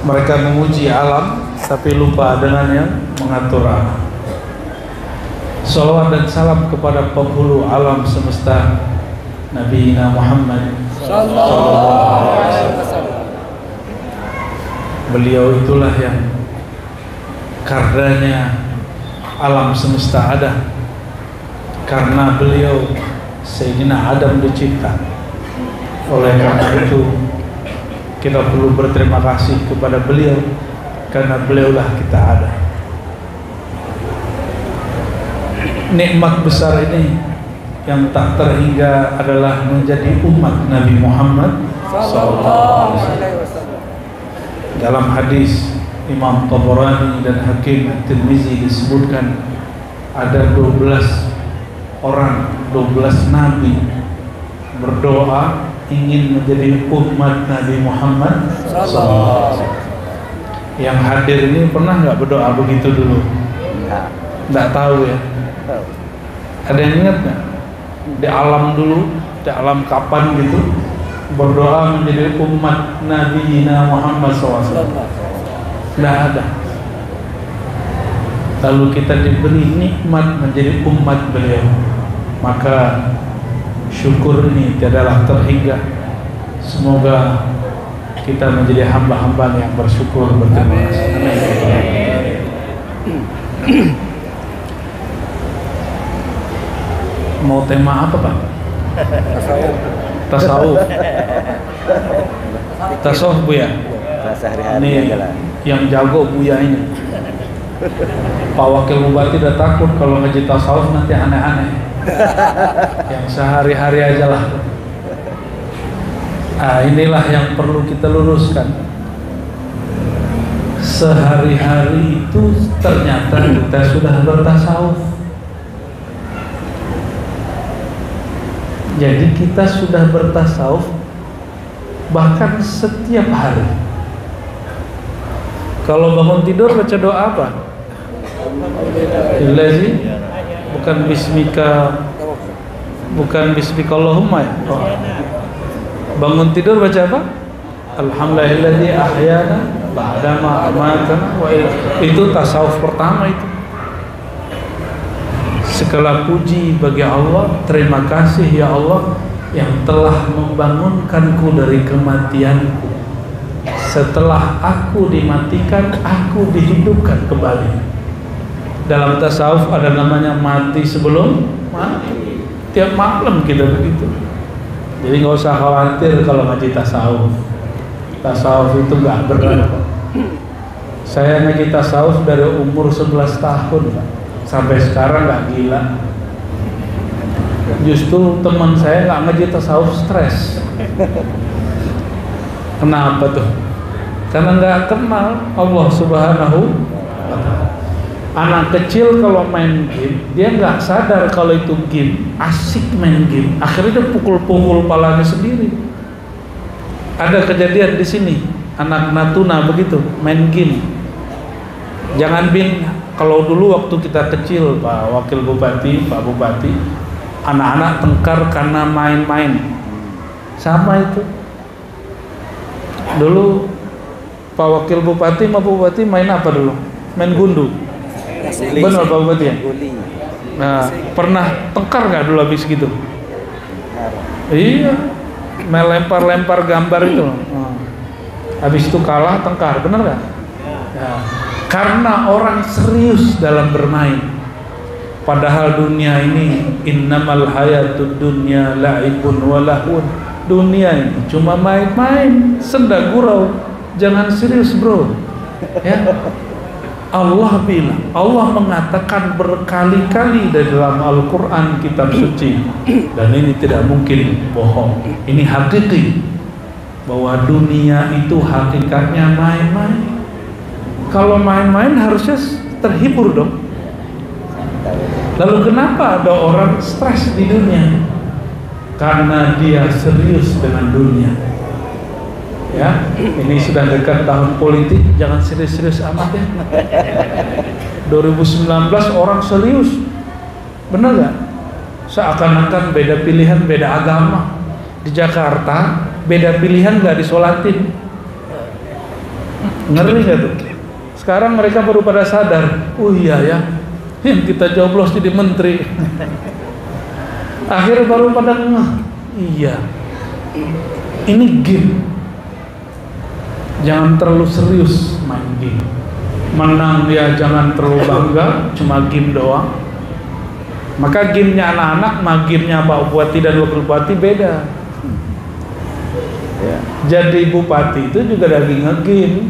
Mereka memuji alam tapi lupa dengan yang mengatur alam. Salawat dan salam kepada penghulu alam semesta, Nabi Muhammad sallallahu alaihi wasallam. Beliau itulah yang karenanya alam semesta ada. Karena beliau Sayyidina Adam dicipta. Oleh karena itu kita perlu berterima kasih kepada beliau, karena beliaulah kita ada. Nikmat besar ini yang tak terhingga adalah menjadi umat Nabi Muhammad sallallahu alaihi wasallam. Dalam hadis Imam Tabarani dan Hakim At-Tirmizi disebutkan ada 12 orang, 12 nabi berdoa ingin menjadi umat Nabi Muhammad sallallahu alaihi wasallam. Yang hadir ini pernah nggak berdoa begitu dulu? Nggak tahu ya. Ada yang ingat nggak? Di alam dulu, di alam kapan gitu berdoa menjadi umat Nabi Muhammad SAW? Nggak ada. Lalu kita diberi nikmat menjadi umat beliau, maka syukur ini tiadalah terhingga. Semoga kita menjadi hamba-hamba yang bersyukur, berterima kasih. Mau tema apa, Pak? Tasawuf. Tasawuf Buya. Ini yang jago Buya ini. Pak Wakil Bupati udah takut kalau ngaji tasawuf nanti aneh-aneh. Yang sehari-hari aja lah. Inilah yang perlu kita luruskan. Sehari-hari itu ternyata kita sudah bertasawuf. Jadi kita sudah bertasawuf bahkan setiap hari. Kalau bangun tidur baca doa apa? Ilazi, bukan bismika, bukan bismikallahumma ya? Oh. Bangun tidur baca apa? Alhamdulillahilladzi ahyana ba'dama amatana wa itu tasawuf pertama itu. Segala puji bagi Allah, terima kasih ya Allah yang telah membangunkanku dari kematianku. Setelah aku dimatikan, aku dihidupkan kembali. Dalam tasawuf ada namanya mati sebelum mati. Tiap malam kita begitu. Jadi nggak usah khawatir kalau ngaji tasawuf. Tasawuf itu nggak berat. Saya ngaji tasawuf dari umur 11 tahun, Pak. Sampai sekarang nggak gila. Justru teman saya nggak ngaji tasawuf stres. Kenapa tuh? Karena nggak kenal Allah Subhanahu wa Ta'ala. Anak kecil kalau main game, dia nggak sadar kalau itu game, asik main game. Akhirnya dia pukul-pukul palanya sendiri. Ada kejadian di sini, anak Natuna begitu, main game. Jangan kalau dulu waktu kita kecil, Pak Wakil Bupati, Pak Bupati, anak-anak tengkar karena main-main. Sama itu. Dulu Pak Wakil Bupati sama Bupati main apa dulu? Main gundu. Benar Pak Bupati ya? Nah, pernah tengkar nggak dulu habis gitu? Iya, melempar-lempar gambar itu. Habis itu kalah tengkar, benar nggak? Ya. Karena orang serius dalam bermain. Padahal dunia ini innamal hayatud dunya la'ibun wa lahun. Dunia ini cuma main-main, senda gurau. Jangan serius, bro. Ya. Allah bilang, Allah mengatakan berkali-kali di dalam Al-Quran kitab suci, dan ini tidak mungkin bohong, ini hakiki, bahwa dunia itu hakikatnya main-main. Kalau main-main harusnya terhibur dong. Lalu kenapa ada orang stres di dunia? Karena dia serius dengan dunia. Ya, ini sudah dekat tahun politik, jangan serius-serius amat ya. 2019 orang serius, benar gak? Seakan-akan beda pilihan, beda agama. Di Jakarta beda pilihan gak disolatin. Ngeri gak tuh? Sekarang mereka baru pada sadar, oh iya ya, yang kita coblos jadi menteri. Akhirnya baru pada ngeh, iya, ini game. Jangan terlalu serius main game. Menang ya jangan terlalu bangga, cuma game doang. Maka gamenya anak-anak, sama gamenya Pak Bupati dan Wakil Bupati beda. Jadi bupati itu juga lagi nge-game.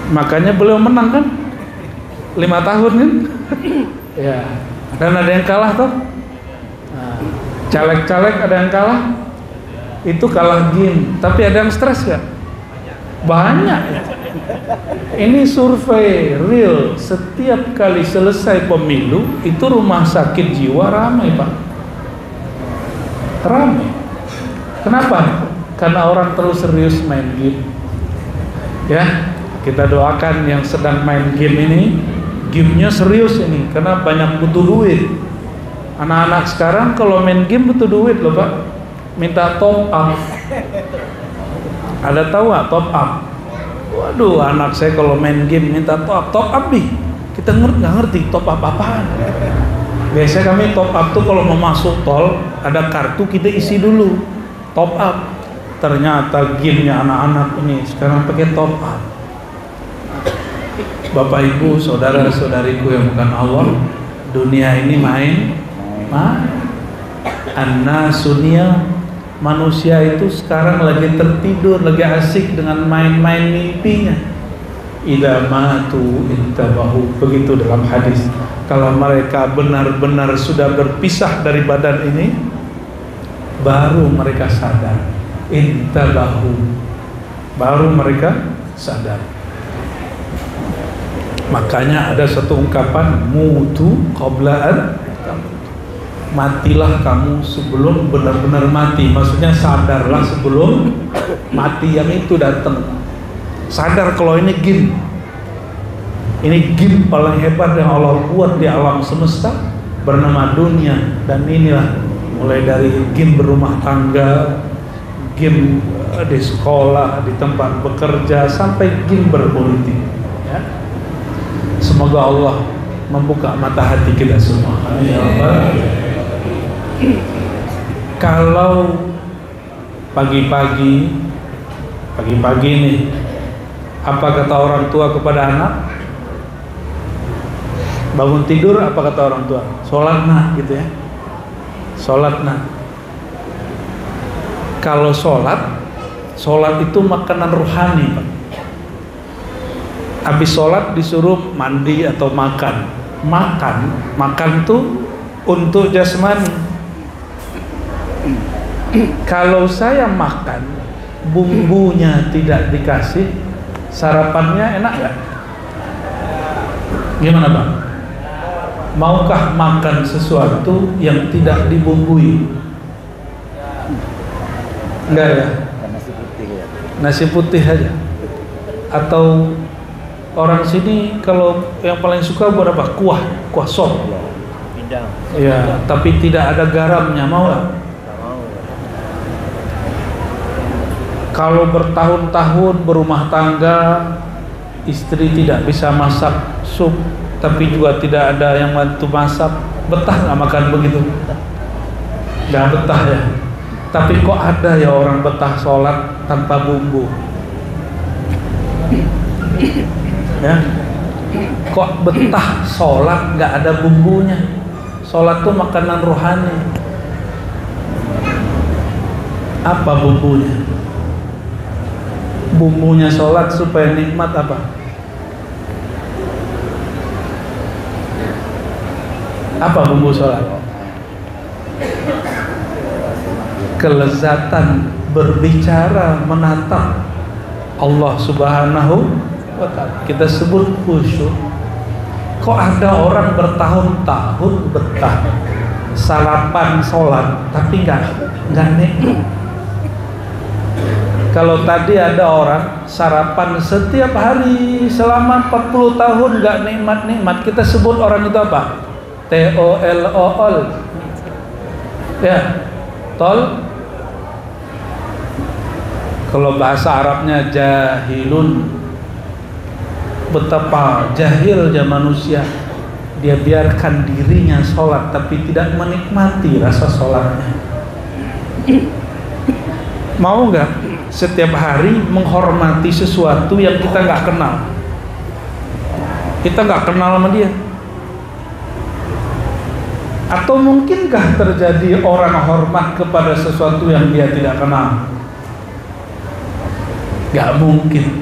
Makanya beliau menang kan 5 tahun kan. Ya. Dan ada yang kalah tuh. Nah, caleg-caleg ada yang kalah. Itu kalah game. Tapi ada yang stres gak? Banyak ya. Ini survei real. Setiap kali selesai pemilu itu rumah sakit jiwa ramai Pak. Ramai. Kenapa? Karena orang terlalu serius main game. Ya, kita doakan yang sedang main game ini, gamenya serius ini, karena banyak butuh duit. Anak-anak sekarang kalau main game butuh duit loh Pak. Minta top up. Ada tahu nggak top up? Waduh, anak saya kalau main game minta top up nih. Kita nggak ngerti top up apaan. Biasanya kami top up tuh kalau mau masuk tol ada kartu kita isi dulu top up. Ternyata gamenya anak-anak ini sekarang pakai top up. Bapak Ibu, saudara-saudariku yang bukan Allah, dunia ini main. An-nasunia, manusia itu sekarang lagi tertidur, lagi asik dengan main-main mimpinya. Idza matu intabahu, begitu dalam hadis. Kalau mereka benar-benar sudah berpisah dari badan ini, baru mereka sadar. Intabahu, baru mereka sadar. Makanya ada satu ungkapan, mutu qabla an tamut. Matilah kamu sebelum benar-benar mati. Maksudnya sadarlah sebelum mati yang itu datang. Sadar kalau ini game. Ini game paling hebat yang Allah buat di alam semesta, bernama dunia. Dan inilah mulai dari game berumah tangga, game di sekolah, di tempat bekerja, sampai game berpolitik ya. Semoga Allah membuka mata hati kita semua. Kalau pagi-pagi nih, apa kata orang tua kepada anak? Bangun tidur, apa kata orang tua? Sholat nak, gitu ya. Sholat nak. Kalau sholat itu makanan rohani Pak. Habis sholat disuruh mandi atau makan. Makan itu untuk jasmani. Kalau saya makan bumbunya tidak dikasih, sarapannya enak gak? Gimana Bang? Maukah makan sesuatu yang tidak dibumbui? Enggak ya? Nasi putih aja. Atau orang sini kalau yang paling suka buat apa? Kuah sop. Ya, tapi tidak ada garamnya, mau nggak? Kalau bertahun-tahun berumah tangga, istri tidak bisa masak sup, tapi juga tidak ada yang bantu masak, betah nggak makan begitu? Nggak betah ya. Tapi kok ada ya orang betah sholat tanpa bumbu? Ya, kok betah sholat nggak ada bumbunya? Sholat tuh makanan rohani. Apa bumbunya? Bumbunya sholat supaya nikmat apa? Apa bumbu sholat? Kelezatan berbicara, menatap Allah Subhanahu wa ta'ala. Kita sebut khusyuk. Kok ada orang bertahun-tahun betah sarapan sholat tapi nggak nikmat? Kalau tadi ada orang sarapan setiap hari selama 40 tahun nggak nikmat, kita sebut orang itu apa? TOLOL. Ya, tol. Kalau bahasa Arabnya jahilun, betapa jahilnya manusia, dia biarkan dirinya sholat tapi tidak menikmati rasa sholatnya. Mau nggak setiap hari menghormati sesuatu yang kita nggak kenal? Kita nggak kenal sama dia. Atau mungkinkah terjadi orang hormat kepada sesuatu yang dia tidak kenal? Gak mungkin.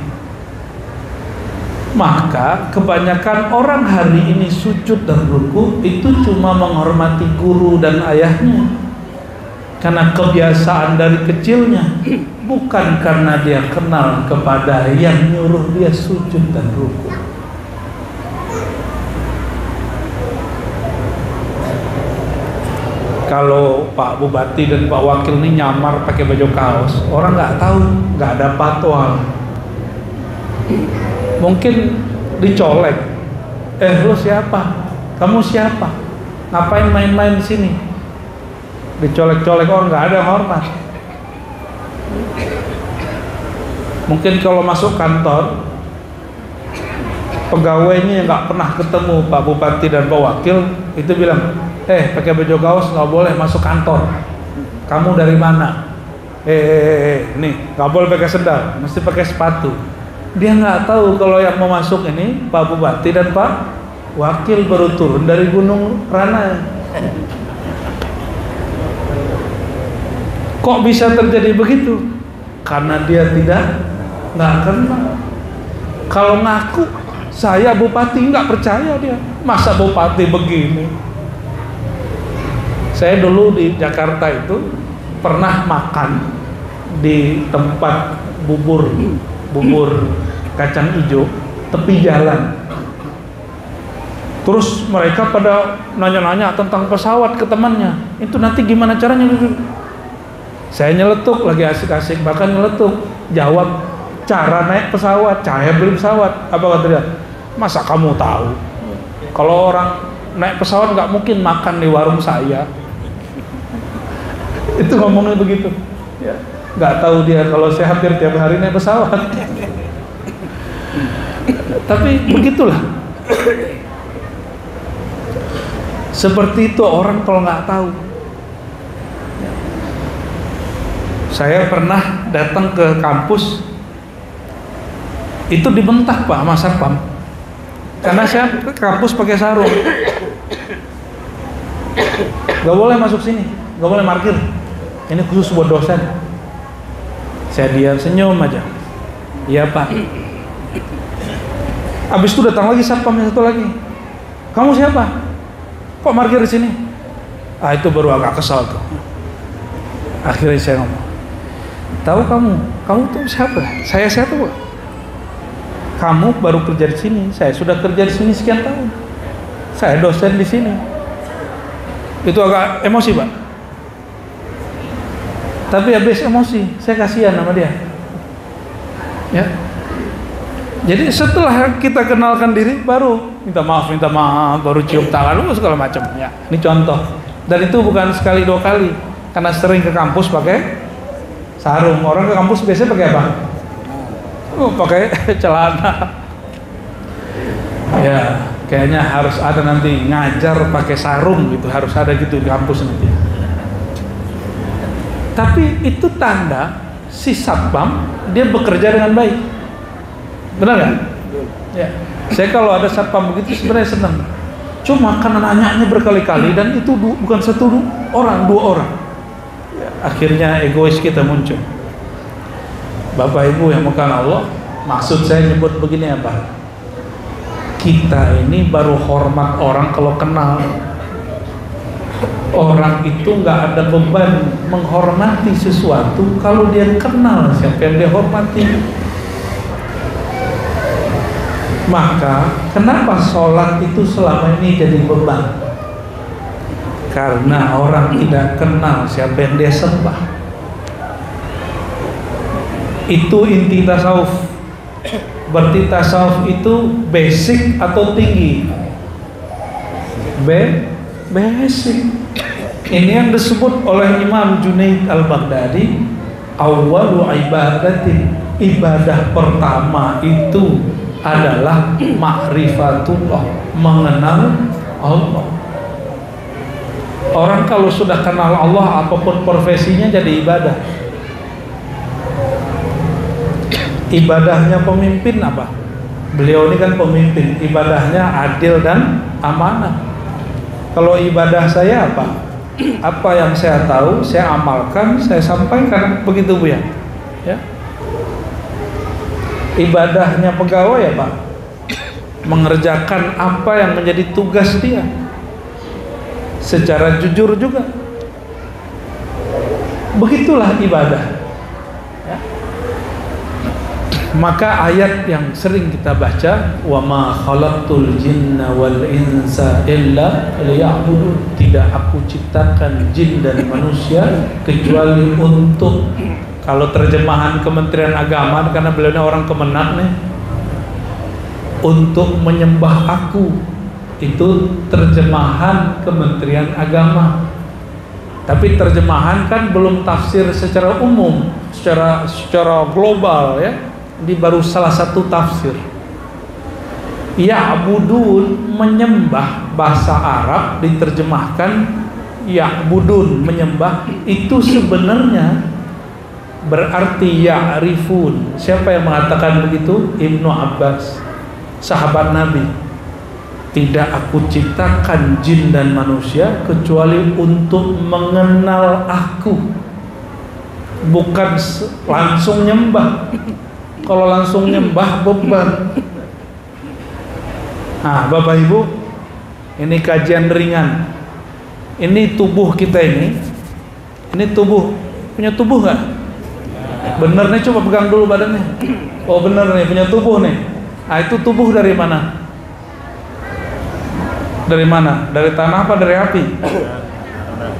Maka kebanyakan orang hari ini sujud dan ruku itu cuma menghormati guru dan ayahnya, karena kebiasaan dari kecilnya, bukan karena dia kenal kepada yang nyuruh dia sujud dan ruku. Kalau Pak Bupati dan Pak Wakil ini nyamar pakai baju kaos, orang nggak tahu, nggak ada patwal. Mungkin dicolek, lu siapa? Kamu siapa? Ngapain main-main di sini? Dicolek-colek, orang nggak ada hormat. Mungkin kalau masuk kantor, pegawainya yang nggak pernah ketemu Pak Bupati dan Pak Wakil itu bilang, pakai baju kaos nggak boleh masuk kantor. Kamu dari mana? Nih nggak boleh pakai sendal, mesti pakai sepatu. Dia nggak tahu kalau yang mau masuk ini Pak Bupati dan Pak Wakil baru turun dari Gunung Rana. Kok bisa terjadi begitu? Karena dia nggak kenal. Kalau ngaku saya Bupati, nggak percaya dia. Masa Bupati begini? Saya dulu di Jakarta itu pernah makan di tempat bubur kacang hijau tepi jalan. Terus mereka pada nanya-nanya tentang pesawat ke temannya. Itu nanti gimana caranya? Saya nyeletuk, lagi asik-asik bahkan nyeletuk, jawab cara naik pesawat, saya beli pesawat. Apa kata dia? Masa kamu tahu? Kalau orang naik pesawat nggak mungkin makan di warung saya. Itu ngomongnya begitu ya. Nggak tahu dia kalau saya hampir tiap hari naik pesawat. Tapi begitulah, seperti itu orang kalau nggak tahu. Saya pernah datang ke kampus, itu dibentak Pak sama Satpam, karena saya ke kampus pakai sarung. Gak boleh masuk sini, gak boleh parkir. Ini khusus buat dosen. Saya diam, senyum aja. Iya Pak. Abis itu datang lagi satpam yang satu lagi. Kamu siapa? Kok parkir di sini? Itu baru agak kesal tuh. Akhirnya saya ngomong, tahu kamu tuh siapa? Saya siapa Pak? Kamu baru kerja di sini. Saya sudah kerja di sini sekian tahun. Saya dosen di sini. Itu agak emosi Pak. Tapi habis emosi, saya kasihan sama dia. Ya. Jadi setelah kita kenalkan diri, baru minta maaf, baru cium tangan, segala macam. Ya. Ini contoh. Dan itu bukan sekali dua kali, karena sering ke kampus pakai sarung. Orang ke kampus biasanya pakai apa? Pakai celana. Ya, kayaknya harus ada nanti ngajar pakai sarung gitu, harus ada gitu di kampus nanti. Tapi itu tanda si satpam dia bekerja dengan baik. Benar nggak? Ya. Saya kalau ada satpam begitu sebenarnya senang. Cuma karena nanyanya berkali-kali dan itu bukan satu orang, dua orang. Ya, akhirnya egois kita muncul. Bapak Ibu yang bukan Allah, maksud saya nyebut begini apa? Kita ini baru hormat orang kalau kenal. Orang itu nggak ada beban menghormati sesuatu kalau dia kenal siapa yang dia hormati. Maka kenapa sholat itu selama ini jadi beban? Karena orang tidak kenal siapa yang dia sembah. Itu inti tasawuf. Berarti tasawuf itu basic atau tinggi? Basic. Ini yang disebut oleh Imam Junaid al-Baghdadi awwalu ibadatin, ibadah pertama itu adalah ma'rifatullah, mengenal Allah. Orang kalau sudah kenal Allah, apapun profesinya jadi ibadah. Ibadahnya pemimpin apa? Beliau ini kan pemimpin, ibadahnya adil dan amanah. Kalau ibadah saya apa? Apa yang saya tahu, saya amalkan, saya sampaikan, begitu Bu ya. Ibadahnya pegawai apa? Mengerjakan apa yang menjadi tugas dia secara jujur juga. Begitulah ibadah. Maka ayat yang sering kita baca, wa ma khalaqtul jinna wal insa illa liya'budun, tidak aku ciptakan jin dan manusia kecuali untuk, kalau terjemahan Kementerian Agama, karena beliau ini orang Kemenak nih, untuk menyembah aku, itu terjemahan Kementerian Agama. Tapi terjemahan kan belum tafsir secara umum, secara global ya. Ini baru salah satu tafsir. Ya'budun, menyembah, bahasa Arab diterjemahkan ya'budun, menyembah, itu sebenarnya berarti ya'rifun. Siapa yang mengatakan begitu? Ibnu Abbas, sahabat Nabi. Tidak aku ciptakan jin dan manusia kecuali untuk mengenal aku, bukan langsung nyembah. Kalau langsung nyembah beban. Nah, Bapak Ibu, ini kajian ringan. Ini tubuh kita ini tubuh, punya tubuh nggak? Bener nih, coba pegang dulu badannya. Oh bener nih, punya tubuh nih. Ah, itu tubuh dari mana? Dari mana? Dari tanah apa dari api?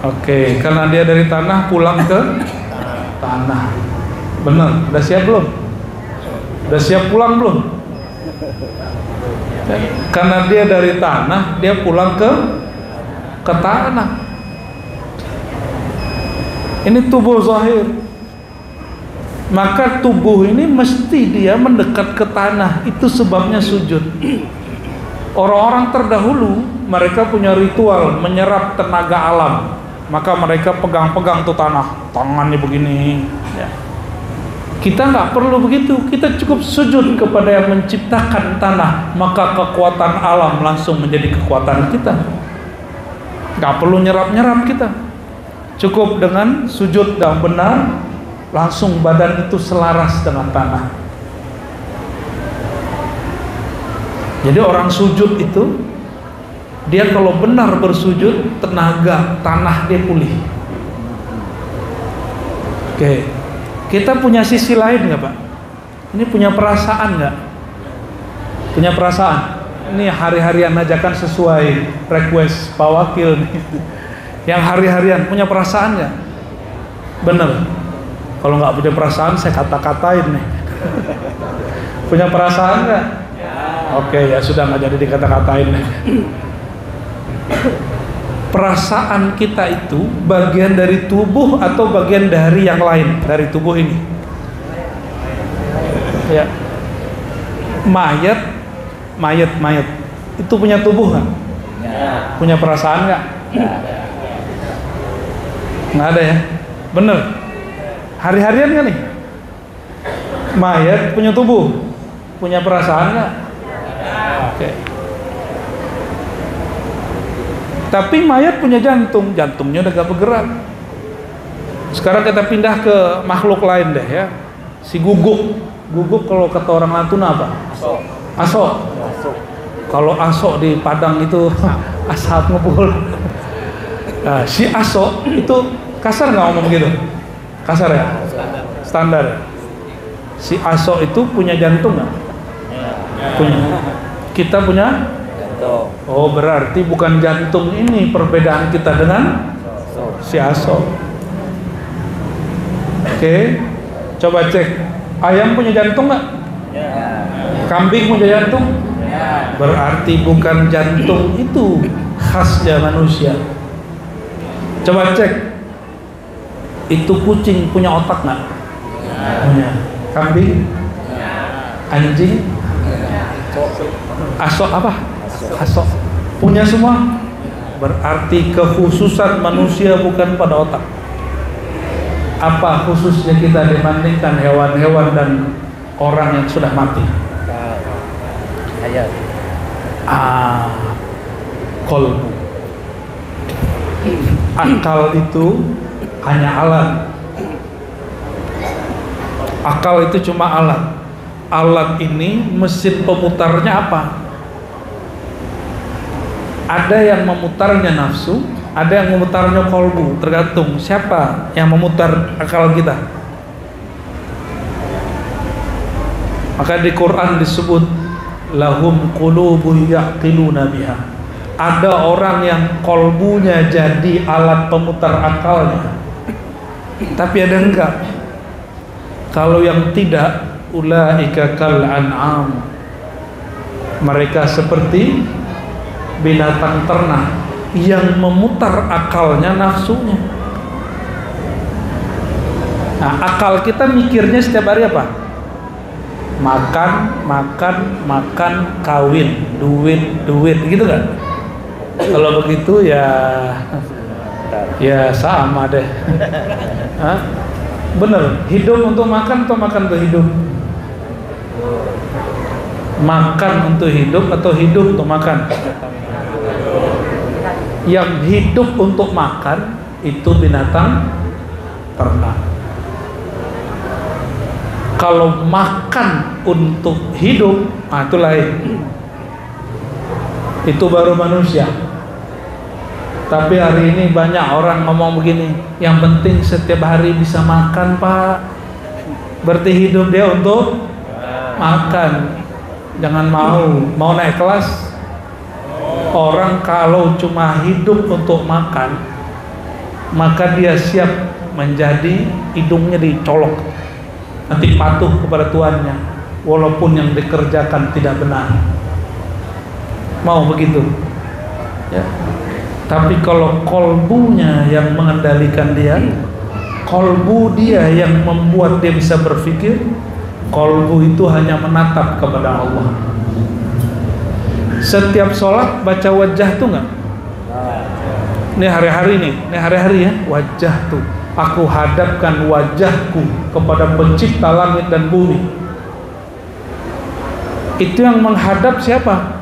Oke, karena dia dari tanah, pulang ke tanah. Bener, udah siap belum? Udah siap pulang belum? Karena dia dari tanah, dia pulang ke tanah. Ini tubuh zahir. Maka tubuh ini mesti dia mendekat ke tanah. Itu sebabnya sujud. Orang-orang terdahulu, mereka punya ritual menyerap tenaga alam. Maka mereka pegang-pegang tuh tanah, tangannya begini ya. Kita nggak perlu begitu, kita cukup sujud kepada yang menciptakan tanah, maka kekuatan alam langsung menjadi kekuatan kita. Nggak perlu nyerap-nyerap kita, cukup dengan sujud yang benar, langsung badan itu selaras dengan tanah. Jadi orang sujud itu, dia kalau benar bersujud, tenaga tanah dia pulih. Oke. Kita punya sisi lain nggak Pak? Ini punya perasaan nggak? Punya perasaan? Ini hari-harian ajakan sesuai request Pak Wakil nih. Yang hari-harian punya perasaan nggak? Bener. Kalau nggak punya perasaan saya kata-katain nih. Punya perasaan nggak? Oke ya sudah, nggak jadi dikata-katain nih. Perasaan kita itu bagian dari tubuh atau bagian dari yang lain dari tubuh ini? Ya. Mayat itu punya tubuh nggak? Punya perasaan nggak? Nggak ada ya? Bener. Hari-harian kan nih? Mayat punya tubuh, punya perasaan nggak? Oke. Tapi mayat punya jantung, jantungnya udah gak bergerak. Sekarang kita pindah ke makhluk lain deh ya. Si guguk kalau kata orang Natuna apa? Aso. Kalau aso di Padang itu asap ngebul. Nah, si aso itu kasar nggak ngomong gitu? Kasar ya? Standar. Si aso itu punya jantung nggak? Punya. Kita punya? Oh berarti bukan jantung ini perbedaan kita dengan si aso. Oke, coba cek. Ayam punya jantung nggak? Kambing punya jantung? Berarti bukan jantung itu khasnya manusia. Coba cek. Itu kucing punya otak nggak? Punya. Kambing? Anjing? Asok apa? Asok. Punya semua? Berarti kekhususan manusia bukan pada otak. Apa khususnya kita dibandingkan hewan-hewan dan orang yang sudah mati? Kolbu. Akal itu hanya alat. Akal itu cuma alat. Alat ini mesin pemutarnya apa? Ada yang memutarnya nafsu, ada yang memutarnya kolbu. Tergantung siapa yang memutar akal kita. Maka di Quran disebut lahum qulubun yaqiluna biha. Ada orang yang kolbunya jadi alat pemutar akalnya, tapi ada enggak. Kalau yang tidak, ulaika kal an'am, mereka seperti binatang ternak yang memutar akalnya nafsunya. Nah, akal kita mikirnya setiap hari apa? Makan, makan, makan, kawin, duit, duit, gitu kan? Kalau begitu ya sama deh. Hah? Bener, hidup untuk makan atau makan untuk hidup? Makan untuk hidup atau hidup untuk makan? Yang hidup untuk makan itu binatang ternak. Kalau makan untuk hidup, nah itu lain. Itu baru manusia. Tapi hari ini banyak orang ngomong begini, yang penting setiap hari bisa makan, Pak. Berarti hidup dia untuk makan. Jangan mau naik kelas. Orang kalau cuma hidup untuk makan, maka dia siap menjadi hidungnya dicolok, nanti patuh kepada tuannya walaupun yang dikerjakan tidak benar. Mau begitu ya. Tapi kalau kolbunya yang mengendalikan dia, kolbu dia yang membuat dia bisa berpikir, kolbu itu hanya menatap kepada Allah. Setiap sholat baca wajah tuh nggak? Ini hari-hari nih, ini hari-hari ya, wajah tuh. Aku hadapkan wajahku kepada pencipta langit dan bumi. Itu yang menghadap siapa?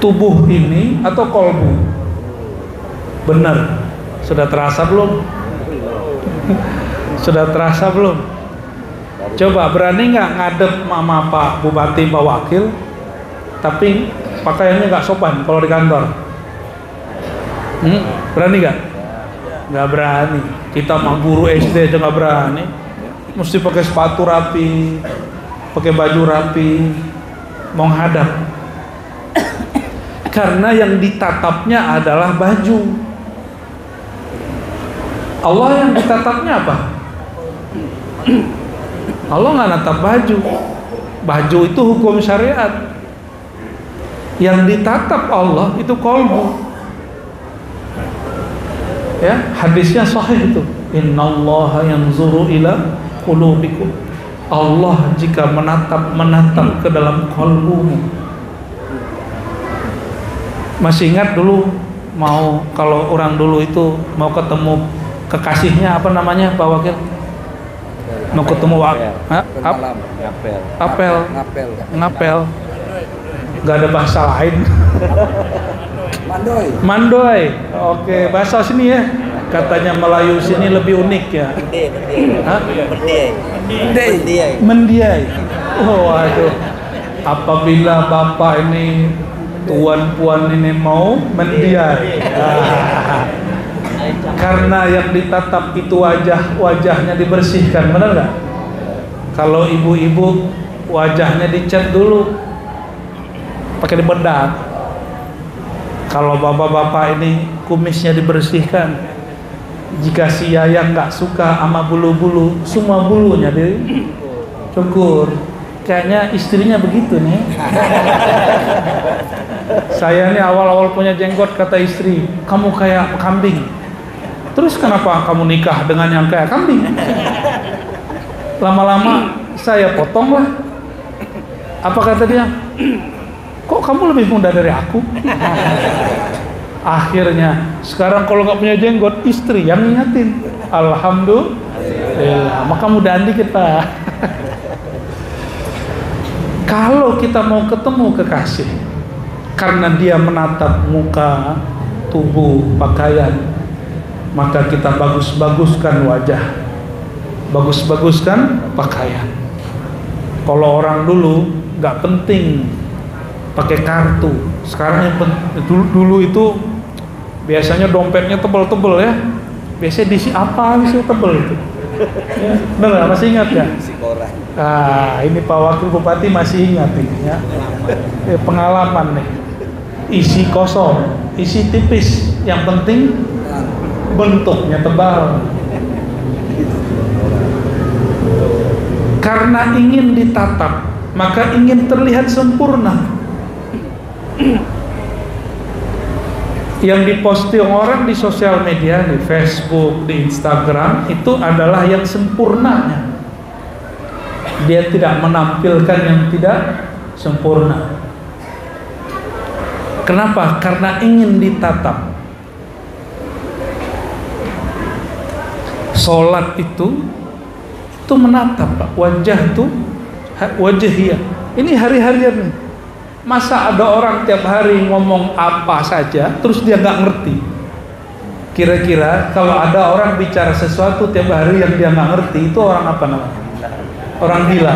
Tubuh ini atau kolbu? Benar. Sudah terasa belum? Sudah terasa belum? Coba berani nggak ngadep mama Pak Bupati, Pak Wakil, tapi pakaiannya nggak sopan kalau di kantor? Berani nggak? Nggak berani. Kita mah guru SD aja nggak berani. Mesti pakai sepatu rapi, pakai baju rapi, mau hadap. Karena yang ditatapnya adalah baju. Allah yang ditatapnya apa? Allah nggak natap baju. Baju itu hukum syariat. Yang ditatap Allah itu kolbu. Ya, hadisnya sahih itu. Innallaha yanzuru ila qulubikum. Allah jika menatap ke dalam kolbumu. Masih ingat dulu kalau orang dulu itu mau ketemu kekasihnya, apa namanya Pak Wakil? Mau ketemu ngapel. Gak ada bahasa lain. Mandoy. Oke, bahasa sini ya. Katanya Melayu sini lebih unik ya. Mendiai. Oh, aduh. Apabila Bapak ini, tuan puan ini mau mendiai. Karena yang ditatap itu wajahnya dibersihkan, benar nggak? Kalau ibu-ibu wajahnya dicat dulu, pakai dibedak. Kalau bapak-bapak ini kumisnya dibersihkan. Jika si Yayang nggak suka sama bulu-bulu, semua bulunya dicukur. Kayaknya istrinya begitu nih. Saya nih awal-awal punya jenggot, kata istri, kamu kayak kambing. Terus kenapa kamu nikah dengan yang kayak kambing? Lama-lama saya potong lah. Apa kata dia? Kok kamu lebih muda dari aku? Akhirnya sekarang kalau nggak punya jenggot, istri yang ngingetin. Alhamdulillah. Maka mudahan dikit Pak. Kalau kita mau ketemu kekasih, karena dia menatap muka, tubuh, pakaian, maka kita bagus-baguskan wajah, bagus-baguskan pakaian. Kalau orang dulu nggak penting pakai kartu, sekarang yang dulu itu biasanya dompetnya tebel-tebel ya, biasanya diisi apa sih tebel itu? Ya, benar, masih ingat ya? Ini Pak Wakil Bupati masih ingat ini ya. Pengalaman nih. Isi kosong, isi tipis, yang penting bentuknya tebal. Karena ingin ditatap, maka ingin terlihat sempurna. Yang diposting orang di sosial media, di Facebook, di Instagram, itu adalah yang sempurnanya. Dia tidak menampilkan yang tidak sempurna. Kenapa? Karena ingin ditatap. Sholat itu menatap Pak. Wajah itu wajahnya. Ini hari-harian nih. Masa ada orang tiap hari ngomong apa saja terus dia nggak ngerti? Kira-kira kalau ada orang bicara sesuatu tiap hari yang dia nggak ngerti, itu orang apa namanya? Orang gila.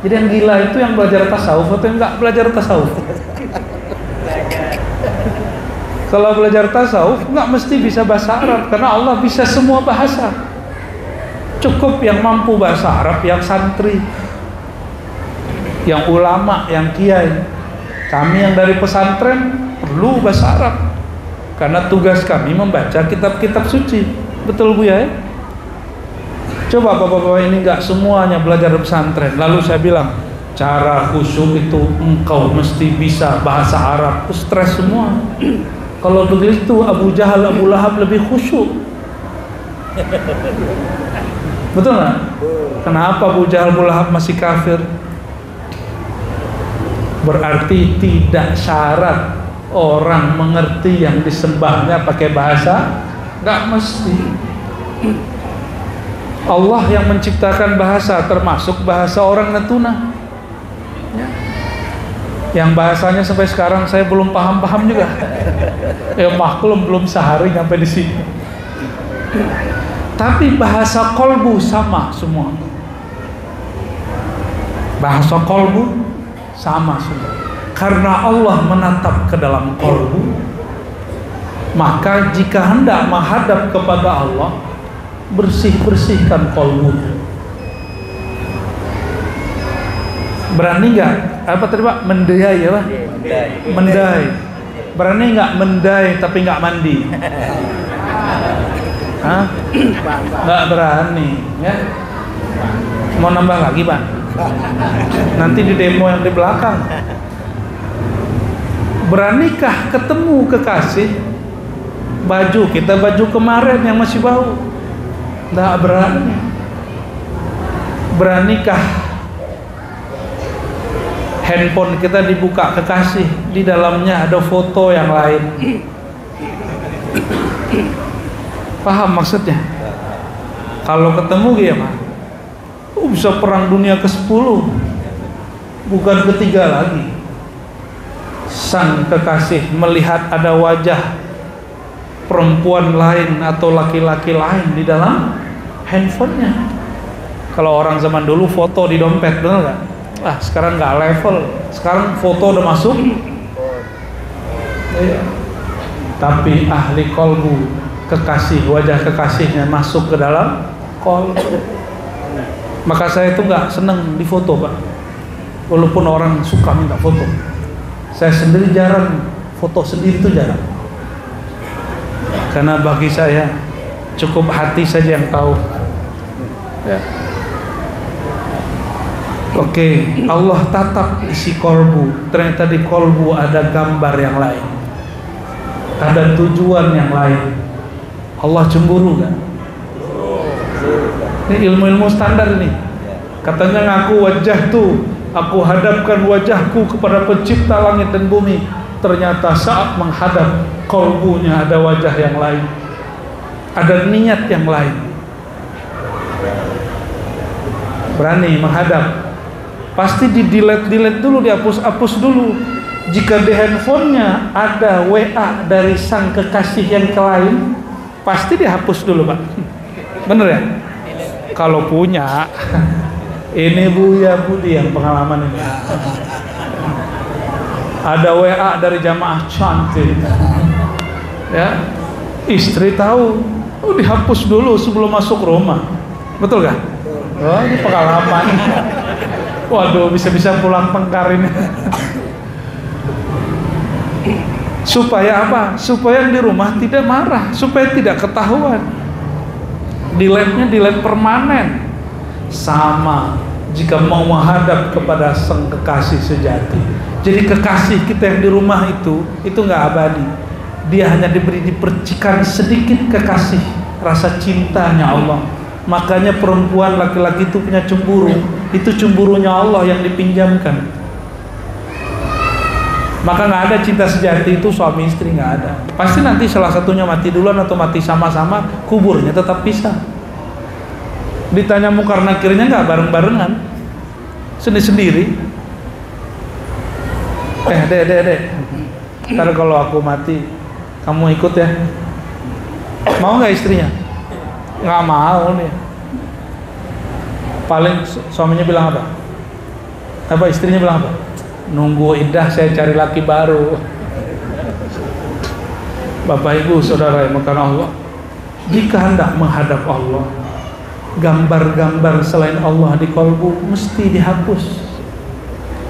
Jadi yang gila itu yang belajar tasawuf atau yang nggak belajar tasawuf? Kalau belajar tasawuf nggak mesti bisa bahasa Arab, karena Allah bisa semua bahasa. Cukup yang mampu bahasa Arab, yang santri, yang ulama, yang kiai. Kami yang dari pesantren perlu bahasa Arab, karena tugas kami membaca kitab-kitab suci. Betul Bu ya? Coba bapak-bapak ini nggak semuanya belajar pesantren. Lalu saya bilang, cara khusyuk itu engkau mesti bisa bahasa Arab. Stres semua. Kalau begitu Abu Jahal, Abu Lahab lebih khusyuk. Betul nggak? Kenapa Abu Jahal, Abu Lahab masih kafir? Berarti tidak syarat orang mengerti yang disembahnya pakai bahasa, nggak mesti. Allah yang menciptakan bahasa, termasuk bahasa orang Natuna ya. Yang bahasanya sampai sekarang saya belum paham-paham juga. Ya maklum belum sehari sampai di sini. Tapi bahasa kolbu sama semua. Bahasa kolbu sama semua. Karena Allah menatap ke dalam kolbu, maka jika hendak menghadap kepada Allah, bersihkan kolbunya. Berani nggak? Apa tadi Pak? Mendai ya Pak? Mendai. Berani nggak mendai tapi nggak mandi? Hah? Nggak berani ya? Mau nambah lagi Pak? Nanti di demo yang di belakang. Beranikah ketemu kekasih, baju kita baju kemarin yang masih bau? Nggak berani. Beranikah handphone kita dibuka kekasih, di dalamnya ada foto yang lain? Paham maksudnya? Kalau ketemu gimana? Bisa perang dunia ke-10, bukan ketiga lagi. Sang kekasih melihat ada wajah perempuan lain atau laki-laki lain di dalam handphonenya. Kalau orang zaman dulu foto di dompet, benar nggak? Sekarang nggak level. Sekarang foto udah masuk. Tapi ahli kolbu, kekasih, wajah kekasihnya masuk ke dalam kolbu. Maka saya itu nggak seneng difoto Pak, walaupun orang suka minta foto. Saya sendiri jarang foto sendiri, itu jarang. Karena bagi saya cukup hati saja yang tahu ya. Oke, Allah tatap isi kolbu. Ternyata di kolbu ada gambar yang lain, ada tujuan yang lain. Allah cemburu kan? Ini ilmu-ilmu standar nih. Katanya ngaku wajah tuh, aku hadapkan wajahku kepada pencipta langit dan bumi. Ternyata saat menghadap, kalbunya ada wajah yang lain, ada niat yang lain. Berani menghadap, pasti di-delete dulu, dihapus dulu. Jika di handphonenya ada WA dari sang kekasih yang lain, pasti dihapus dulu, Pak. Bener ya? Kalau punya. Ini Buya Budi yang pengalaman ini. Ada WA dari jamaah cantik, ya, istri tahu, dihapus dulu sebelum masuk rumah. Betul gak? Oh, ini pengalaman. Waduh, bisa-bisa pulang tengkar ini. Supaya apa? Supaya yang di rumah tidak marah, supaya tidak ketahuan. Delete-nya permanen. Sama jika mau menghadap kepada sang kekasih sejati. Jadi kekasih kita yang di rumah itu nggak abadi. Dia hanya diberi dipercikan sedikit kekasih, rasa cintanya Allah. Makanya perempuan laki-laki itu punya cemburu. Itu cemburunya Allah yang dipinjamkan. Maka nggak ada cinta sejati itu suami istri, nggak ada. Pasti nanti salah satunya mati duluan atau mati sama-sama, kuburnya tetap pisah. Ditanya mungkar nakirnya nggak bareng-barengan, sendiri-sendiri. Dek, ntar kalau aku mati kamu ikut ya. Mau nggak istrinya? Nggak mau nih. Paling suaminya bilang apa? Istrinya bilang apa? Nunggu iddah saya cari laki baru. Bapak Ibu Saudara yang makan Allah, jika hendak menghadap Allah, gambar-gambar selain Allah di kalbu mesti dihapus.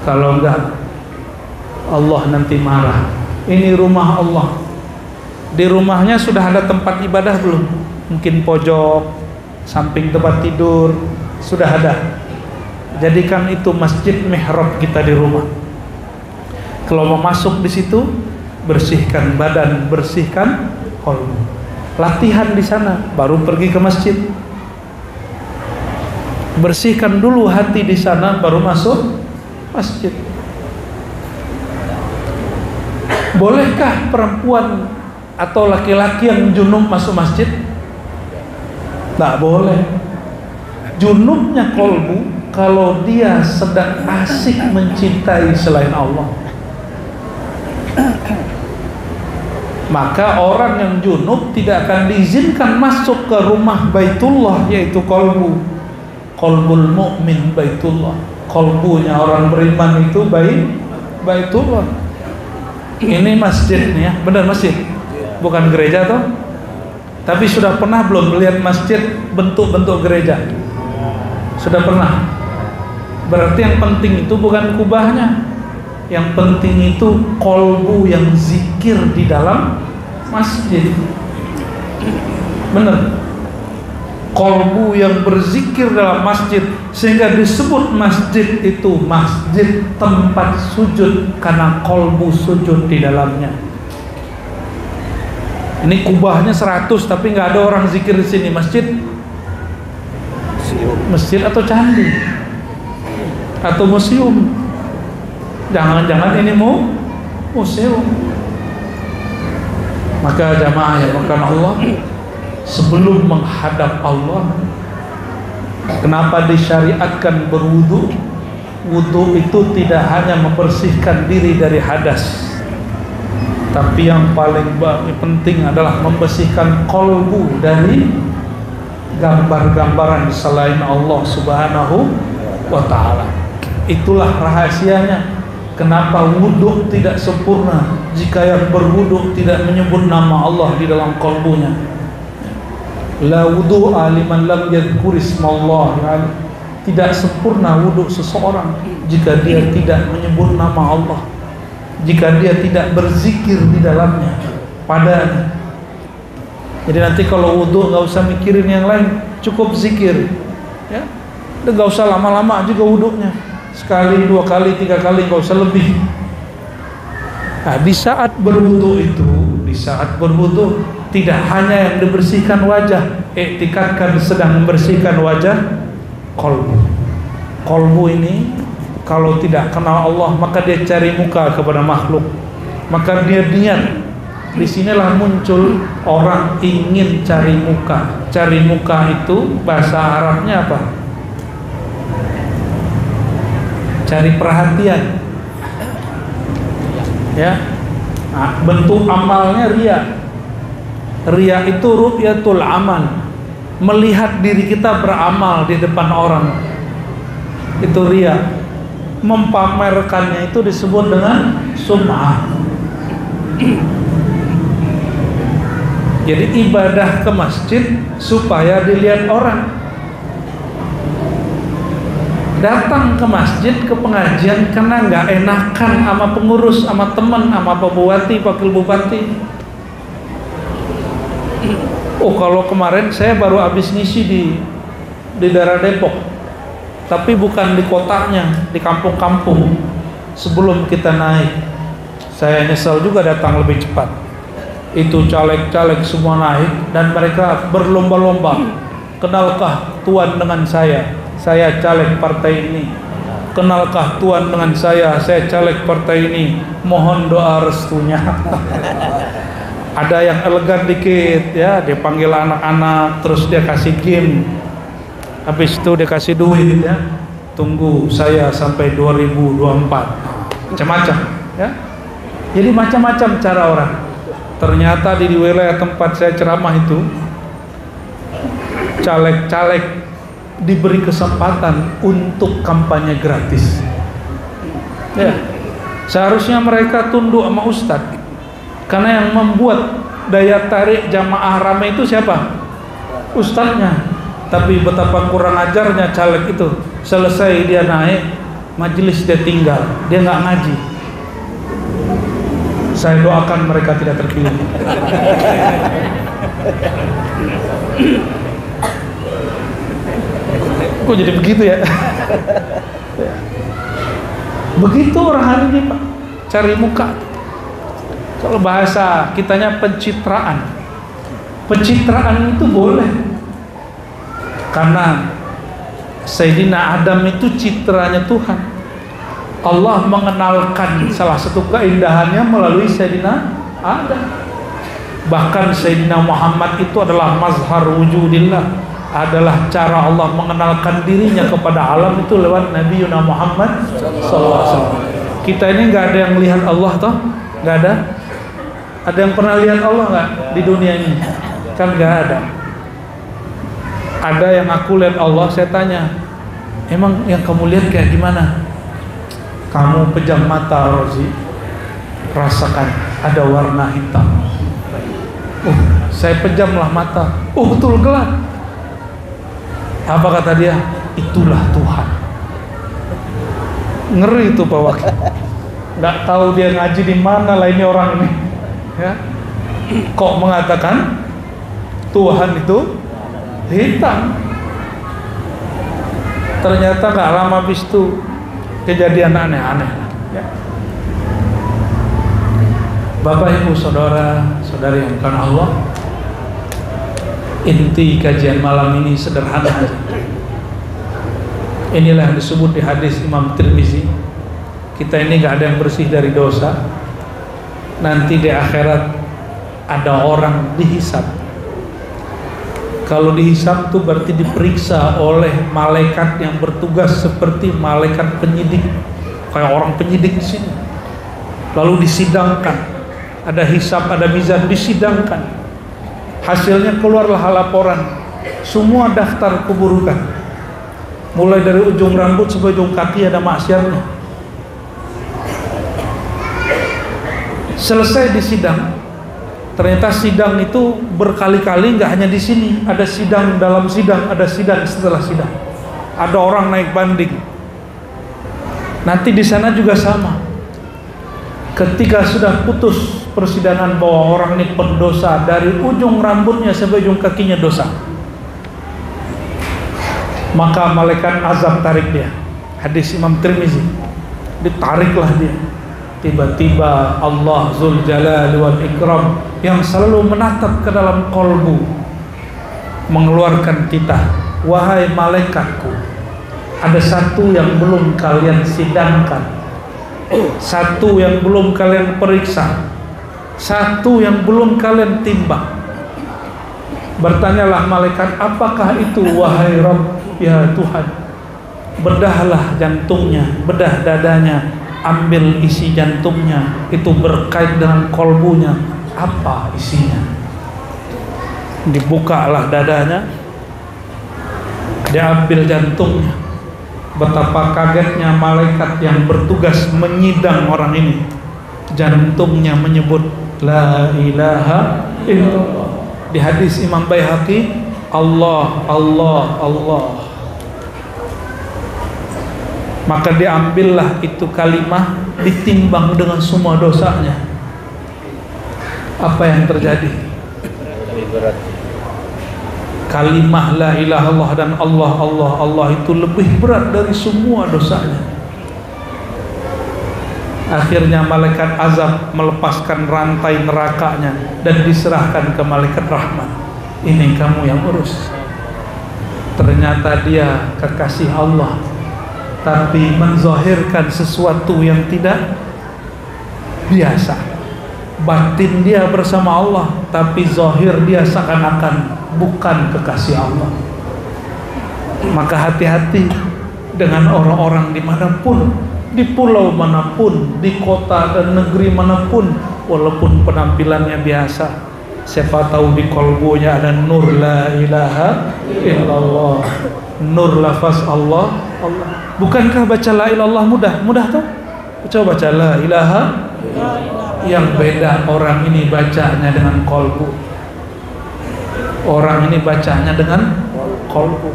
Kalau enggak, Allah nanti marah. Ini rumah Allah. Di rumahnya sudah ada tempat ibadah belum? Mungkin pojok, samping tempat tidur, sudah ada. Jadikan itu masjid mihrab kita di rumah. Kalau mau masuk di situ, bersihkan badan, bersihkan kalbu. Latihan di sana, baru pergi ke masjid. Bersihkan dulu hati di sana, baru masuk masjid. Bolehkah perempuan atau laki-laki yang junub masuk masjid? Tak boleh. Junubnya kalbu kalau dia sedang asik mencintai selain Allah. Maka orang yang junub tidak akan diizinkan masuk ke rumah Baitullah, yaitu kalbu. Qalbul mu'min Baitullah. Kalbunya orang beriman itu Baitullah. Ini masjid nih ya, benar masjid, bukan gereja toh. Tapi sudah pernah belum melihat masjid bentuk-bentuk gereja? Sudah pernah. Berarti yang penting itu bukan kubahnya, yang penting itu kalbu yang zikir di dalam masjid. Benar. Kalbu yang berzikir dalam masjid, sehingga disebut masjid itu masjid tempat sujud karena kalbu sujud di dalamnya. Ini kubahnya 100 tapi nggak ada orang zikir di sini. Masjid atau candi atau museum. Jangan-jangan ini museum. Maka jamaah yang makan Allah, sebelum menghadap Allah, kenapa disyariatkan berwudu? Wudu itu tidak hanya membersihkan diri dari hadas, tapi yang paling penting adalah membersihkan kalbu dari gambar-gambaran selain Allah Subhanahu wa ta'ala. Itulah rahasianya kenapa wudu tidak sempurna jika yang berwudu tidak menyebut nama Allah di dalam kalbunya. La wudu'a liman lam yadhkur ismallah. Tidak sempurna wudu seseorang jika dia tidak menyebut nama Allah, jika dia tidak berzikir di dalamnya padanya. Jadi nanti kalau wudu nggak usah mikirin yang lain, cukup zikir, ya. Nggak usah lama-lama juga wudunya, sekali, 2 kali, 3 kali, nggak usah lebih. Nah, di saat berwudu tidak hanya yang dibersihkan wajah, iktikadkan sedang membersihkan wajah, kalbu. Kolbu ini kalau tidak kenal Allah maka dia cari muka kepada makhluk, maka dia niat. Disinilah muncul orang ingin cari muka. Cari muka itu bahasa Arabnya apa? Cari perhatian. Ya, nah, bentuk amalnya riya. Riya itu ru'yatul amal, melihat diri kita beramal di depan orang. Itu riya. Mempamerkannya itu disebut dengan sum'ah. Jadi ibadah ke masjid supaya dilihat orang. Datang ke masjid, ke pengajian karena nggak enakan sama pengurus, sama teman, sama Pak Bupati, Wakil Bupati. Oh, kalau kemarin saya baru habis ngisi di daerah Depok, tapi bukan di kotanya, di kampung-kampung. Sebelum kita naik, saya nyesal juga datang lebih cepat. Itu caleg-caleg semua naik dan mereka berlomba-lomba. Kenalkah Tuan dengan saya? Saya caleg partai ini. Kenalkah Tuan dengan saya caleg partai ini. Mohon doa restunya. Ada yang elegan dikit ya, dia panggil anak-anak, terus dia kasih game. Habis itu dia kasih duit ya. Tunggu saya sampai 2024. Macam-macam ya. Jadi macam-macam cara orang. Ternyata di wilayah tempat saya ceramah itu, caleg-caleg diberi kesempatan untuk kampanye gratis. Ya, seharusnya mereka tunduk sama ustadz, karena yang membuat daya tarik jamaah ramai itu siapa? Ustadznya. Tapi betapa kurang ajarnya caleg itu. Selesai dia naik, majelis dia tinggal, dia nggak ngaji. Saya doakan mereka tidak terpilih. Kok jadi begitu ya? Begitu orang hari ini Pak, cari muka. Kalau bahasa kitanya pencitraan. Pencitraan itu boleh, karena Sayyidina Adam itu citranya Tuhan. Allah mengenalkan salah satu keindahannya melalui Sayyidina Adam. Bahkan Sayyidina Muhammad itu adalah mazhar wujudillah, adalah cara Allah mengenalkan dirinya kepada alam itu lewat Nabi Muhammad SAW. Kita ini nggak ada yang melihat Allah toh? Nggak ada? Ada yang pernah lihat Allah nggak di dunia ini? Kan nggak ada. Ada yang aku lihat Allah, saya tanya, emang yang kamu lihat kayak gimana? Kamu pejam mata Rozi, rasakan ada warna hitam. Saya pejamlah mata. Betul gelap. Apa kata dia? Itulah Tuhan. Ngeri itu Pak Wakil. Nggak tahu dia ngaji di mana lah ini orang ini. Ya. Kok mengatakan Tuhan itu hitam? Ternyata nggak lama habis itu kejadian aneh-aneh ya. Bapak Ibu Saudara Saudari yang bukan Allah, inti kajian malam ini sederhana aja. Inilah yang disebut di hadis Imam Tirmizi, kita ini gak ada yang bersih dari dosa. Nanti di akhirat ada orang dihisab. Kalau dihisab itu berarti diperiksa oleh malaikat yang bertugas seperti malaikat penyidik, kayak orang penyidik di sini. Lalu disidangkan, ada hisab, ada mizan, disidangkan. Hasilnya keluarlah laporan, semua daftar keburukan, mulai dari ujung rambut sampai ujung kaki ada maksiatnya. Selesai disidang. Ternyata sidang itu berkali-kali, nggak hanya di sini, ada sidang dalam sidang, ada sidang setelah sidang. Ada orang naik banding. Nanti di sana juga sama. Ketika sudah putus persidangan bahwa orang ini pendosa dari ujung rambutnya sampai ujung kakinya dosa, maka malaikat azab tarik dia. Hadis Imam Tirmizi, ditariklah dia. Tiba-tiba Allah Zul Jalal wal Ikram yang selalu menatap ke dalam kolbu mengeluarkan titah, wahai malaikatku, ada satu yang belum kalian sidangkan, satu yang belum kalian periksa, satu yang belum kalian timbang. Bertanyalah malaikat, apakah itu wahai Rabb, ya Tuhan? Bedahlah jantungnya, bedah dadanya, ambil isi jantungnya, itu berkait dengan kolbunya, apa isinya? Dibukalah dadanya, diambil jantungnya. Betapa kagetnya malaikat yang bertugas menyidang orang ini. Jantungnya menyebut la ilaha illallah. Di hadis Imam Baihaqi, Allah, Allah, Allah. Maka diambillah itu kalimah, ditimbang dengan semua dosanya. Apa yang terjadi? Kalimah la ilaha illallah dan Allah, Allah, Allah itu lebih berat dari semua dosanya. Akhirnya malaikat azab melepaskan rantai nerakanya dan diserahkan ke malaikat rahmat. Ini kamu yang urus. Ternyata dia kekasih Allah, tapi menzahirkan sesuatu yang tidak biasa. Batin dia bersama Allah, tapi zahir dia seakan-akan bukan kekasih Allah. Maka hati-hati dengan orang-orang dimanapun, di pulau manapun, di kota dan negeri manapun, walaupun penampilannya biasa, siapa tahu di kolbunya ada nur la ilaha illallah, nur lafaz Allah, Allah. Bukankah baca la ilallah mudah? Mudah tuh. Coba baca la ilaha. Yang beda orang ini bacanya dengan kolbu, orang ini bacanya dengan kolbu.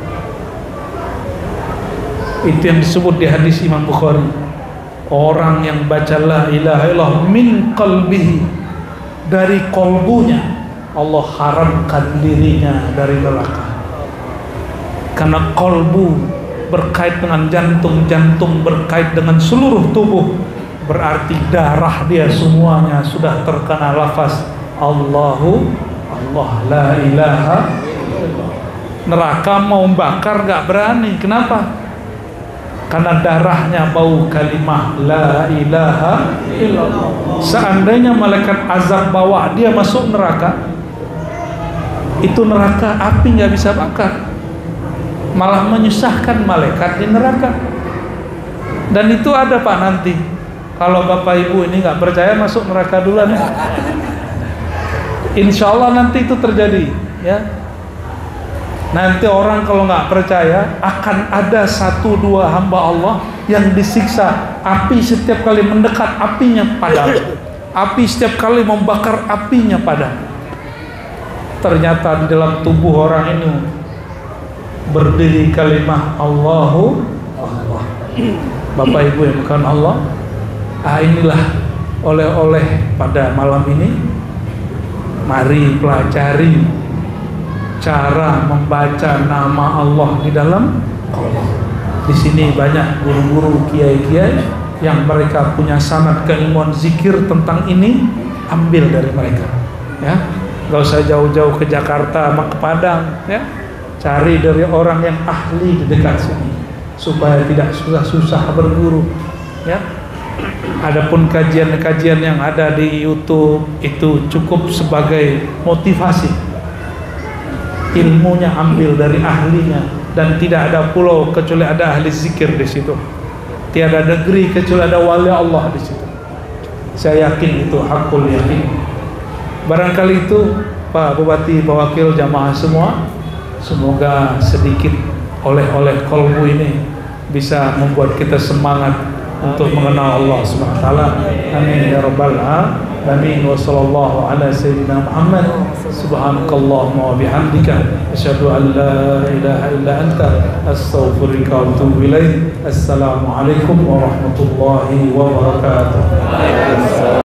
Itu yang disebut di hadis Imam Bukhari, orang yang baca la ilaha illallah min qalbihi, dari kolbunya, Allah haramkan dirinya dari neraka. Karena kolbu berkait dengan jantung, jantung berkait dengan seluruh tubuh, berarti darah dia semuanya sudah terkena lafaz Allahu Allah, la ilaha illallah. Neraka mau bakar gak berani. Kenapa? Karena darahnya bau kalimah la ilaha illallah. Seandainya malaikat azab bawa dia masuk neraka, itu neraka api nggak bisa bakar, malah menyusahkan malaikat di neraka. Dan itu ada Pak nanti, kalau Bapak Ibu ini nggak percaya masuk neraka duluan ya. Insya Allah nanti itu terjadi ya. Nanti orang kalau nggak percaya, akan ada 1-2 hamba Allah yang disiksa api, setiap kali mendekat apinya padam, api setiap kali membakar apinya padam. Ternyata di dalam tubuh orang ini berdiri kalimah Allahu Allah. Bapak Ibu yang bukan Allah, inilah oleh-oleh pada malam ini. Mari pelajari cara membaca nama Allah di dalam Quran. Di sini banyak guru-guru, kiai-kiai yang mereka punya sanad keilmuan zikir tentang ini, ambil dari mereka. Ya, nggak usah jauh-jauh ke Jakarta, sama ke Padang. Ya, cari dari orang yang ahli di dekat sini, supaya tidak susah-susah berguru. Ya, adapun kajian-kajian yang ada di YouTube itu cukup sebagai motivasi. Ilmunya ambil dari ahlinya, dan tidak ada pulau kecuali ada ahli zikir di situ. Tiada negeri kecuali ada wali Allah di situ. Saya yakin itu hakul yakin. Barangkali itu Pak Bupati, Pak Wakil, jamaah semua, semoga sedikit oleh-oleh kolbu ini bisa membuat kita semangat untuk mengenal Allah Subhanahu wa taala. Amin ya rabbal alamin. Wa sallallahu ala sayyidina Muhammad. Subhanakallahumma wa bihamdika asyhadu an la ilaha illa anta astaghfiruka wa atubu ilaik. Assalamu alaikum warahmatullahi wabarakatuh.